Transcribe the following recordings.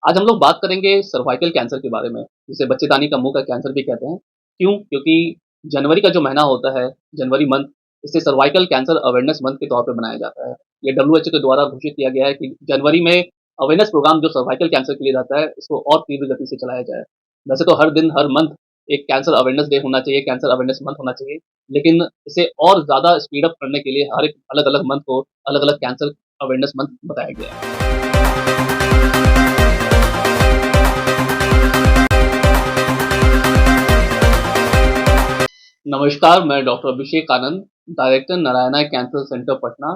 आज हम लोग बात करेंगे सर्वाइकल कैंसर के बारे में, जिसे बच्चेदानी का मुंह का कैंसर भी कहते हैं। क्यों? क्योंकि जनवरी का जो महीना होता है, जनवरी मंथ, इसे सर्वाइकल कैंसर अवेयरनेस मंथ के तौर पे मनाया जाता है। ये डब्ल्यूएचओ के द्वारा घोषित किया गया है कि जनवरी में अवेयरनेस प्रोग्राम जो सर्वाइकल कैंसर के लिए रहता है, इसको और तीव्र गति से चलाया जाए। वैसे तो हर दिन, हर मंथ एक कैंसर अवेयरनेस डे होना चाहिए, कैंसर अवेयरनेस मंथ होना चाहिए, लेकिन इसे और ज़्यादा स्पीड अप करने के लिए हर एक अलग-अलग मंथ को अलग-अलग कैंसर अवेयरनेस मंथ बताया गया है। नमस्कार, मैं doctor Abhishek Anand, director Narayana cancer centre Patna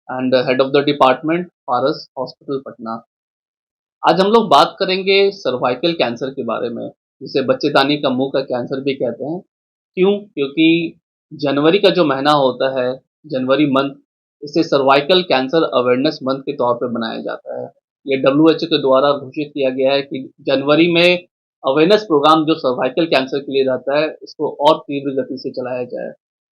and head of the department Paras hospital Patna. आज हम लोग बात करेंगे सर्वाइकल कैंसर के बारे में, जिसे बच्चेदानी का मुंह का कैंसर भी कहते हैं। क्यों? क्योंकि जनवरी का जो महीना होता है, जनवरी मंथ, इसे सर्वाइकल कैंसर अवेयरनेस मंथ के तौर पे मनाया जाता है। ये डब्ल्यूएचओ के द्वारा घोषित किया गया है कि जनवरी में अवेयरनेस प्रोग्राम जो सर्वाइकल कैंसर के लिए रहता है, इसको और तीव्र गति से चलाया जाए।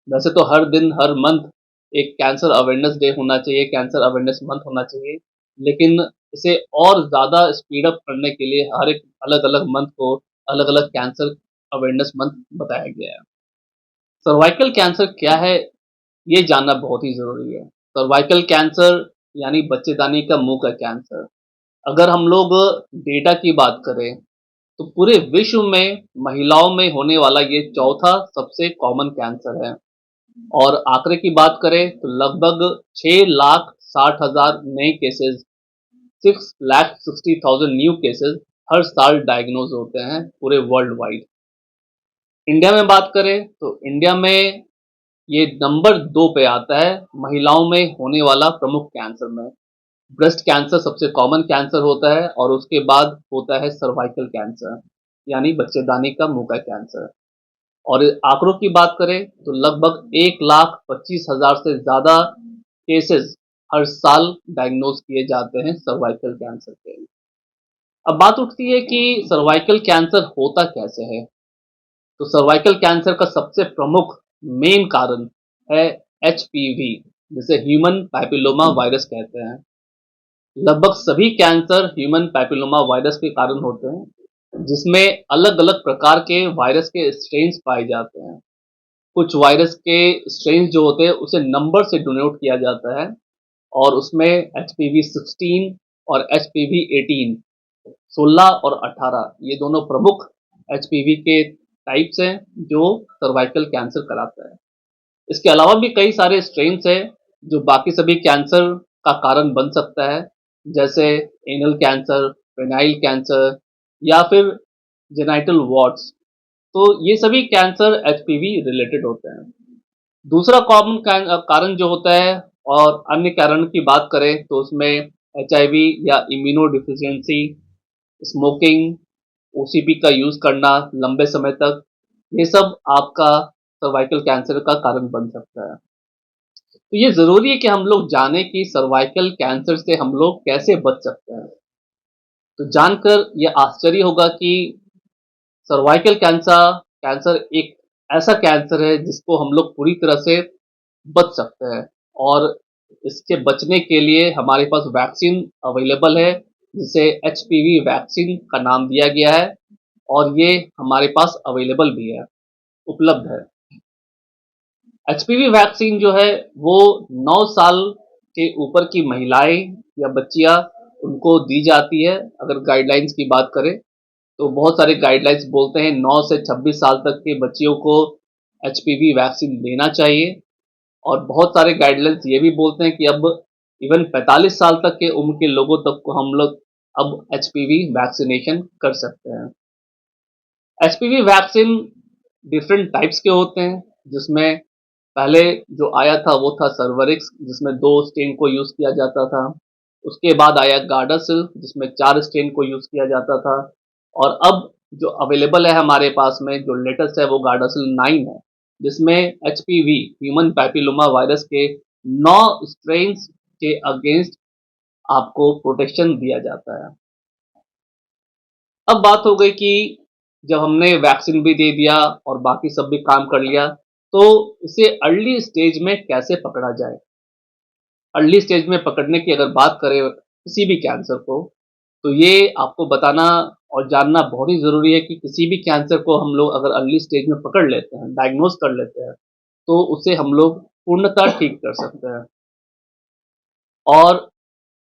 वैसे तो हर दिन, हर मंथ एक कैंसर अवेयरनेस डे होना चाहिए, कैंसर अवेयरनेस मंथ होना चाहिए, लेकिन इसे और ज़्यादा स्पीड अप करने के लिए हर एक अलग-अलग मंथ को अलग-अलग कैंसर अवेयरनेस मंथ बताया गया है। सर्वाइकल कैंसर क्या है, ये जानना बहुत ही ज़रूरी है। सर्वाइकल कैंसर यानी बच्चेदानी का मुंह का कैंसर। अगर हम लोग डेटा की बात करें, तो पूरे विश्व में महिलाओं में होने वाला ये चौथा सबसे कॉमन कैंसर है। और आंकड़े की बात करें तो लगभग 6,60,000 नए केसेस, 6,60,000 न्यू केसेस हर साल डायग्नोज होते हैं पूरे वर्ल्ड वाइड। इंडिया में बात करें तो इंडिया में ये नंबर 2 पे आता है महिलाओं में होने वाला प्रमुख कैंसर में। ब्रेस्ट कैंसर सबसे कॉमन कैंसर होता है और उसके बाद होता है सर्वाइकल कैंसर, यानी बच्चेदानी का मुंह का कैंसर। और आंकड़ों की बात करें तो लगभग 1,25,000 से ज़्यादा केसेस हर साल डायग्नोज किए जाते हैं सर्वाइकल कैंसर के। अब बात उठती है कि सर्वाइकल कैंसर होता कैसे है। तो सर्वाइकल कैंसर का सबसे प्रमुख मेन कारण है एचपीवी, जिसे ह्यूमन पैपिलोमा वायरस कहते हैं। लगभग सभी कैंसर ह्यूमन पैपिलोमा वायरस के कारण होते हैं, जिसमें अलग अलग प्रकार के वायरस के स्ट्रेन्स पाए जाते हैं। कुछ वायरस के स्ट्रेन जो होते हैं उसे नंबर से डिनोट किया जाता है, और उसमें HPV 16 और HPV 18, 16 और 18, ये दोनों प्रमुख HPV के टाइप्स हैं जो सर्वाइकल कैंसर कराता है। इसके अलावा भी कई सारे स्ट्रेन्स हैं जो बाकी सभी कैंसर का कारण बन सकता है, जैसे एनल कैंसर, पेनाइल कैंसर या फिर जेनाइटल वॉर्ट्स। तो ये सभी कैंसर एचपीवी रिलेटेड होते हैं। दूसरा कॉमन कारण जो होता है, और अन्य कारण की बात करें तो उसमें एचआईवी या इम्यूनो डिफिशियंसी, स्मोकिंग, ओसीपी का यूज करना लंबे समय तक, ये सब आपका सर्वाइकल कैंसर का कारण बन सकता है। तो ये जरूरी है कि हम लोग जाने कि सर्वाइकल कैंसर से हम लोग कैसे बच सकते हैं। तो जानकर ये आश्चर्य होगा कि सर्वाइकल कैंसर कैंसर एक ऐसा कैंसर है जिसको हम लोग पूरी तरह से बच सकते हैं, और इसके बचने के लिए हमारे पास वैक्सीन अवेलेबल है, जिसे एचपीवी वैक्सीन का नाम दिया गया है, और ये हमारे पास अवेलेबल भी है, उपलब्ध है। एचपीवी वैक्सीन जो है वो 9 साल के ऊपर की महिलाएं या बच्चियां, उनको दी जाती है। अगर गाइडलाइंस की बात करें तो बहुत सारे गाइडलाइंस बोलते हैं 9 से 26 साल तक के बच्चियों को एचपीवी वैक्सीन लेना चाहिए, और बहुत सारे गाइडलाइंस ये भी बोलते हैं कि अब इवन 45 साल तक के उम्र के लोगों तक को हम लोग अब एचपीवी वैक्सीनेशन कर सकते हैं। एचपीवी वैक्सीन डिफरेंट टाइप्स के होते हैं, जिसमें पहले जो आया था वो था सर्वरिक्स, जिसमें 2 स्ट्रेन को यूज किया जाता था। उसके बाद आया गार्डासिल, जिसमें 4 स्ट्रेन को यूज किया जाता था। और अब जो अवेलेबल है हमारे पास में, जो लेटेस्ट है, वो गार्डासिल 9 है, जिसमें एचपीवी ह्यूमन पैपिलोमा वायरस के 9 स्ट्रेन्स के अगेंस्ट आपको प्रोटेक्शन दिया जाता है। अब बात हो गई कि जब हमने वैक्सीन भी दे दिया और बाकी सब भी काम कर लिया, तो इसे अर्ली स्टेज में कैसे पकड़ा जाए। अर्ली स्टेज में पकड़ने की अगर बात करें किसी भी कैंसर को, तो ये आपको बताना और जानना बहुत ही ज़रूरी है कि किसी भी कैंसर को हम लोग अगर अर्ली स्टेज में पकड़ लेते हैं, डायग्नोज़ कर लेते हैं, तो उसे हम लोग पूर्णतः ठीक कर सकते हैं। और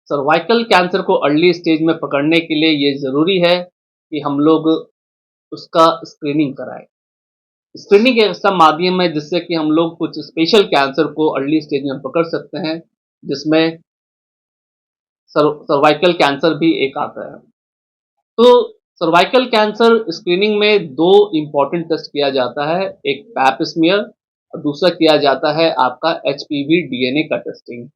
सर्वाइकल कैंसर को अर्ली स्टेज में पकड़ने के लिए ये ज़रूरी है कि हम लोग उसका स्क्रीनिंग कराएँ। स्क्रीनिंग एक ऐसा माध्यम है जिससे कि हम लोग कुछ स्पेशल कैंसर को अर्ली स्टेज में पकड़ सकते हैं, जिसमें सर्वाइकल कैंसर भी एक आता है। तो सर्वाइकल कैंसर स्क्रीनिंग में 2 इम्पोर्टेंट टेस्ट किया जाता है, एक पैप स्मीयर और दूसरा किया जाता है आपका एचपीवी डीएनए का टेस्टिंग।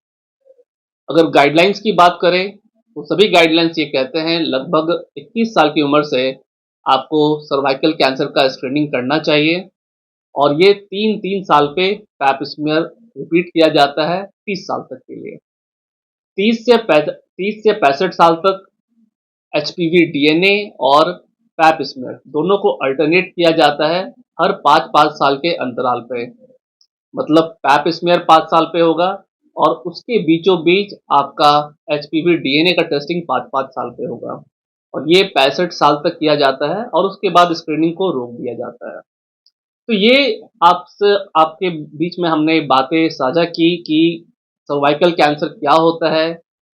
अगर गाइडलाइंस की बात करें, तो सभी गाइडलाइंस ये कहते हैं लगभग 21 साल की उम्र से आपको सर्वाइकल कैंसर का स्क्रीनिंग करना चाहिए और ये 3-3 साल पे पैप स्मीयर रिपीट किया जाता है 30 साल तक के लिए। 30 से 65 साल तक एचपीवी डीएनए और पैप स्मीयर दोनों को अल्टरनेट किया जाता है हर 5-5 साल के अंतराल पे। मतलब पैप स्मीयर 5 साल पे होगा और उसके बीचों बीच आपका एचपीवी डीएनए का टेस्टिंग 5-5 साल पे होगा और ये 65 साल तक किया जाता है और उसके बाद स्क्रीनिंग को रोक दिया जाता है। तो ये आपसे आपके बीच में हमने बातें साझा की कि सर्वाइकल कैंसर क्या होता है,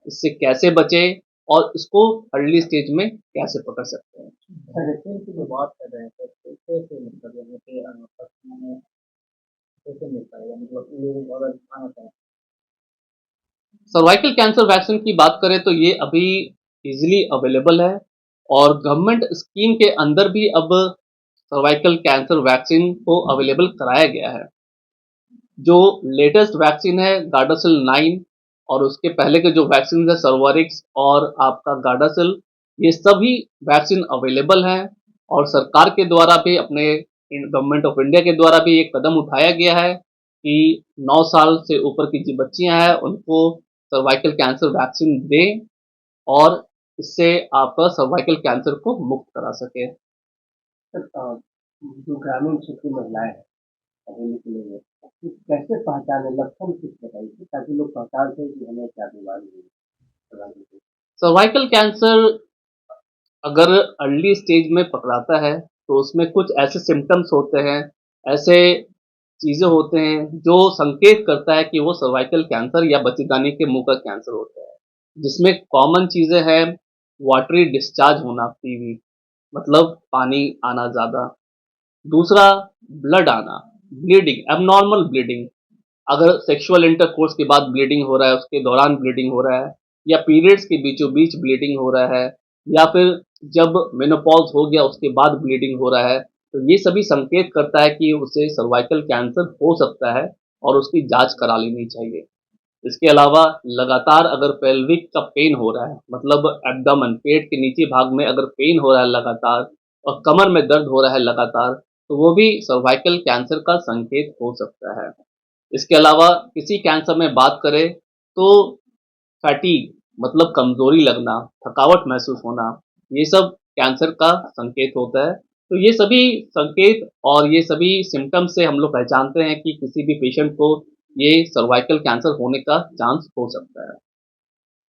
इससे कैसे बचें और इसको अर्ली स्टेज में कैसे पकड़ सकते हैं। वैक्सीन की जो बात कर रहे हैं सर, तो कैसे मतलब जैसे कि पशुओं में कैसे मिल पाएगा मतलब लोगों को अगर खाना चाहें? सर्वाइकल कैंसर वैक्सीन की बात करें तो ये अभी इजीली अवेलेबल है और गवर्नमेंट स्कीम के अंदर भी अब सर्वाइकल कैंसर वैक्सीन को अवेलेबल कराया गया है। जो लेटेस्ट वैक्सीन है गार्डासिल 9 और उसके पहले के जो वैक्सीन है सर्वोरिक्स और आपका गार्डासिल, ये सभी वैक्सीन अवेलेबल हैं और सरकार के द्वारा भी अपने गवर्नमेंट ऑफ इंडिया के द्वारा भी एक कदम उठाया गया है कि 9 साल से ऊपर की जो बच्चियां हैं उनको सर्वाइकल कैंसर वैक्सीन दें और इससे आप सर्वाइकल कैंसर को मुक्त करा सके। सर जो ग्रामीण क्षेत्र की महिलाएं हैं पढ़े लिखे लोग हैं, तो कैसे पहचाने लक्षण कुछ बताइए ताकि लोग पहचान सकें कि हमें क्या बीमारी है प्रदान की। सर्वाइकल कैंसर अगर अर्ली स्टेज में पकड़ाता है तो उसमें कुछ ऐसे सिम्टम्स होते हैं, ऐसे चीज़ें होते हैं जो संकेत करता है कि वो सर्वाइकल कैंसर या बच्चेदानी के मुंह का कैंसर होता है। जिसमें कॉमन चीज़ें हैं वाटरी डिस्चार्ज होना पीवी मतलब पानी आना ज़्यादा। दूसरा ब्लड आना, ब्लीडिंग, एबनॉर्मल ब्लीडिंग। अगर सेक्सुअल इंटरकोर्स के बाद ब्लीडिंग हो रहा है, उसके दौरान ब्लीडिंग हो रहा है या पीरियड्स के बीचों बीच ब्लीडिंग हो रहा है या फिर जब मेनोपॉज हो गया उसके बाद ब्लीडिंग हो रहा है, तो ये सभी संकेत करता है कि उसे सर्वाइकल कैंसर हो सकता है और उसकी जांच करा लेनी चाहिए। इसके अलावा लगातार अगर पेल्विक का पेन हो रहा है, मतलब एब्डोमेन पेट के नीचे भाग में अगर पेन हो रहा है लगातार और कमर में दर्द हो रहा है लगातार, तो वो भी सर्वाइकल कैंसर का संकेत हो सकता है। इसके अलावा किसी कैंसर में बात करें तो फैटीग मतलब कमजोरी लगना, थकावट महसूस होना, ये सब कैंसर का संकेत होता है। तो ये सभी संकेत और ये सभी सिम्टम्स से हम लोग पहचानते हैं कि किसी भी पेशेंट को ये सर्वाइकल कैंसर होने का चांस हो सकता है।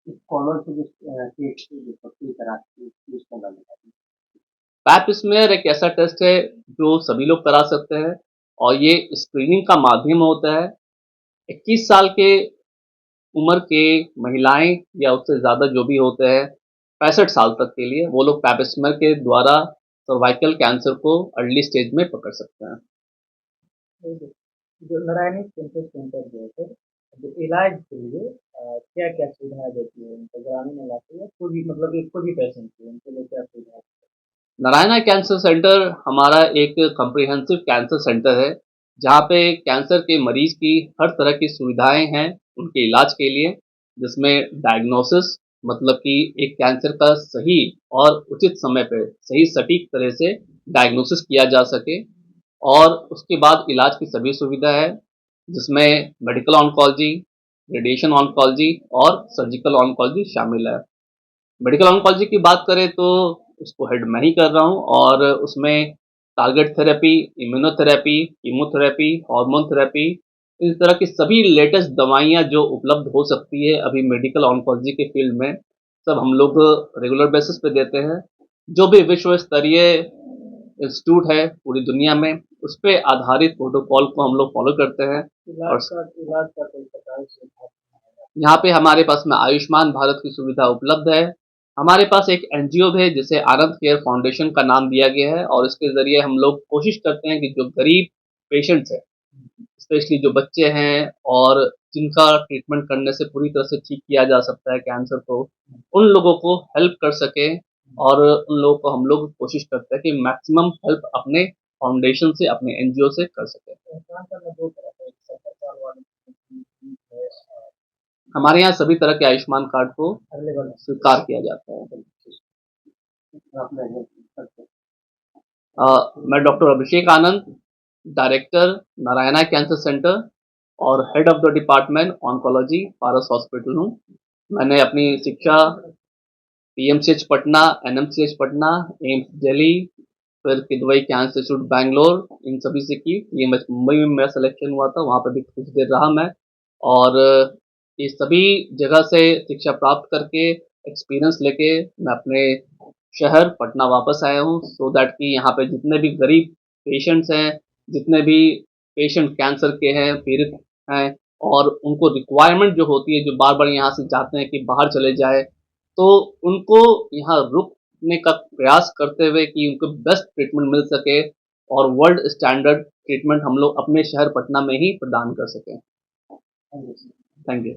कॉमन से जो टेस्ट जो पत्नी कराती है उसका नाम बताइए। पैप स्मेयर एक ऐसा टेस्ट है जो सभी लोग करा सकते हैं और ये स्क्रीनिंग का माध्यम होता है। 21 साल के उम्र के महिलाएं या उससे ज़्यादा जो भी होते हैं 65 साल तक के लिए वो लोग पैप स्मेयर के द्वारा सर्वाइकल कैंसर को अर्ली स्टेज में पकड़ सकते हैं। जो नारायणी कैंसर सेंटर जो है सर, जो इलाज के लिए क्या क्या सुविधाएं देती है उनको ग्रामीण इलाके या कोई भी मतलब एक कोई भी पेशेंट को उनके लिए क्या सुविधा है? नारायणा कैंसर सेंटर हमारा एक कम्प्रिहेंसिव कैंसर सेंटर है जहाँ पे कैंसर के मरीज की हर तरह की सुविधाएं हैं उनके इलाज के लिए, जिसमें डायग्नोसिस मतलब कि एक कैंसर का सही और उचित समय पे सही सटीक तरह से डायग्नोसिस किया जा सके और उसके बाद इलाज की सभी सुविधा है जिसमें मेडिकल ऑन्कोलॉजी, रेडिएशन ऑन्कोलॉजी और सर्जिकल ऑन्कोलॉजी शामिल है। मेडिकल ऑन्कोलॉजी की बात करें तो उसको हेड मैं ही कर रहा हूँ और उसमें target therapy, immunotherapy, chemotherapy, hormone therapy, इस तरह की सभी लेटेस्ट दवाइयाँ जो उपलब्ध हो सकती है अभी मेडिकल ऑन्कोलॉजी के फील्ड में, सब हम लोग रेगुलर बेसिस पे देते हैं। जो भी विश्व स्तरीय इंस्टीट्यूट है पूरी दुनिया में, उस पे आधारित प्रोटोकॉल को हम लोग फॉलो करते हैं। और इलाज का कोई सरकारी सुविधा? यहाँ पे हमारे पास में आयुष्मान भारत की सुविधा उपलब्ध है। हमारे पास एक एनजीओ है जिसे आनंद केयर फाउंडेशन का नाम दिया गया है, और इसके ज़रिए हम लोग कोशिश करते हैं कि जो गरीब पेशेंट्स हैं, स्पेशली जो बच्चे हैं और जिनका ट्रीटमेंट करने से पूरी तरह से ठीक किया जा सकता है कैंसर को, उन लोगों को हेल्प कर सकें। और उन लोगों को हम लोग कोशिश करते हैं कि मैक्सिमम हेल्प अपने फाउंडेशन से, अपने एनजीओ से कर सकें। पहचान करना दो तरह का, एक सरकार वाले है, हमारे यहाँ सभी तरह के आयुष्मान कार्ड को अवेलेबल है। स्वीकार किया जाता है। अपना हेल्थ करते हैं। मैं doctor Abhishek Anand, director Narayana cancer centre और head of the department oncology Paras hospital हूँ। मैंने अपनी शिक्षा PMCH Patna, NMCH Patna, AIIMS Delhi, फिर किदवई कैंसर इंस्टीट्यूट बैंगलोर, इन सभी से की। टीएमएच मुंबई में मेरा सिलेक्शन हुआ था, वहाँ पे भी कुछ देर रहा मैं। और ये सभी जगह से शिक्षा प्राप्त करके, एक्सपीरियंस लेके मैं अपने शहर पटना वापस आया हूँ, सो दैट कि यहाँ पे जितने भी गरीब पेशेंट्स हैं, जितने भी पेशेंट कैंसर के हैं, पीड़ित हैं, और उनको रिक्वायरमेंट जो होती है, जो बार बार यहाँ से चाहते हैं कि बाहर चले जाए, तो उनको यहाँ रुकने का प्रयास करते हुए कि उनको बेस्ट ट्रीटमेंट मिल सके और वर्ल्ड स्टैंडर्ड ट्रीटमेंट हम लोग अपने शहर पटना में ही प्रदान कर सकें। Thank you.